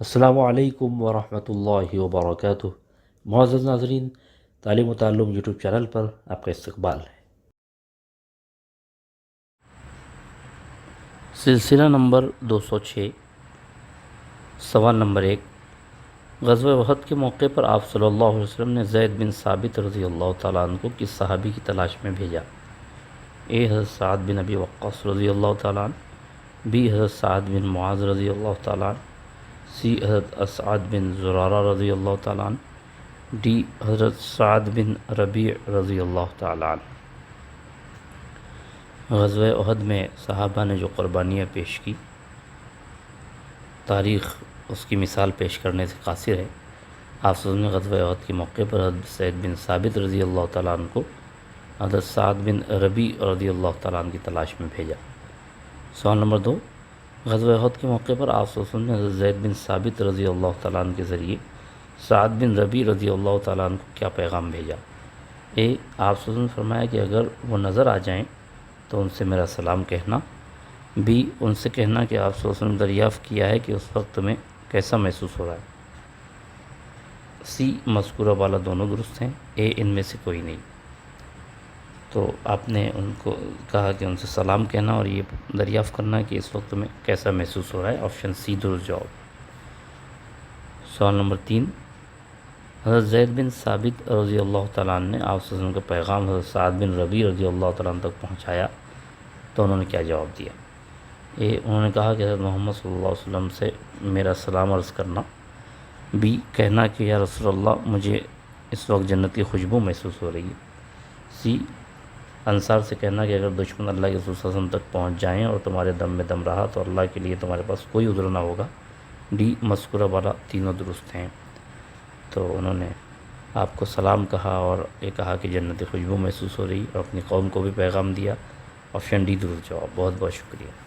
السلام علیکم ورحمۃ اللہ وبرکاتہ۔ معزز ناظرین، تعلیم و تعلم یوٹیوب چینل پر آپ کا استقبال ہے۔ سلسلہ نمبر 206، سوال نمبر 1۔ غزوہ احد کے موقع پر آپ صلی اللہ علیہ وسلم نے زید بن ثابت رضی اللہ تعالیٰ عنہ کو کس صحابی کی تلاش میں بھیجا؟ اے حضرت سعد بن ابی وقاص رضی اللہ تعالیٰ عنہ، بی حضرت سعد بن معاذ رضی اللہ تعالیٰ عنہ، سی حضرت اسعد بن زرارہ رضی اللہ تعالیٰ عنہ، ڈی حضرت سعد بن ربیع رضی اللہ تعالیٰ عنہ۔ غزوہ احد میں صحابہ نے جو قربانیاں پیش کی، تاریخ اس کی مثال پیش کرنے سے قاصر ہے۔ آپ صلی اللہ علیہ وسلم نے غزوہ احد کے موقع پر حضرت زید بن ثابت رضی اللہ تعالیٰ عنہ کو حضرت سعد بن ربیع رضی اللہ تعالیٰ عنہ کی تلاش میں بھیجا۔ سوال نمبر 2۔ غزوہ احد کے موقع پر آپ صلی اللہ علیہ وسلم نے حضرت زید بن ثابت رضی اللہ تعالیٰ عنہ کے ذریعے سعد بن ربیع رضی اللہ تعالیٰ عنہ کو کیا پیغام بھیجا؟ اے، آپ صلی اللہ علیہ وسلم نے فرمایا کہ اگر وہ نظر آ جائیں تو ان سے میرا سلام کہنا۔ بی، ان سے کہنا کہ آپ صلی اللہ علیہ وسلم نے دریافت کیا ہے کہ اس وقت میں کیسا محسوس ہو رہا ہے۔ سی، مذکورہ والا دونوں درست ہیں، اے ان میں سے کوئی نہیں۔ تو آپ نے ان کو کہا کہ ان سے سلام کہنا اور یہ دریافت کرنا کہ اس وقت میں کیسا محسوس ہو رہا ہے۔ آپشن سی درست جواب۔ سوال نمبر 3۔ حضرت زید بن ثابت رضی اللہ تعالیٰ عنہ نے آپ صلی اللہ علیہ وسلم کا پیغام حضرت سعد بن ربیع رضی اللہ تعالیٰ عنہ تک پہنچایا تو انہوں نے کیا جواب دیا؟ اے، انہوں نے کہا کہ حضرت محمد صلی اللہ علیہ وسلم سے میرا سلام عرض کرنا۔ بی، کہنا کہ یا رسول اللہ مجھے اس وقت جنت کی خوشبو محسوس ہو رہی ہے۔ سی، انصار سے کہنا کہ اگر دشمن اللہ کے رسول صلی اللہ علیہ وسلم تک پہنچ جائیں اور تمہارے دم میں دم رہا تو اللہ کے لیے تمہارے پاس کوئی عذر نہ ہوگا۔ ڈی، مذکورہ والا تینوں درست ہیں۔ تو انہوں نے آپ کو سلام کہا اور یہ کہا کہ جنت خوشبو محسوس ہو رہی اور اپنی قوم کو بھی پیغام دیا۔ آپشن ڈی درست جواب۔ بہت بہت شکریہ۔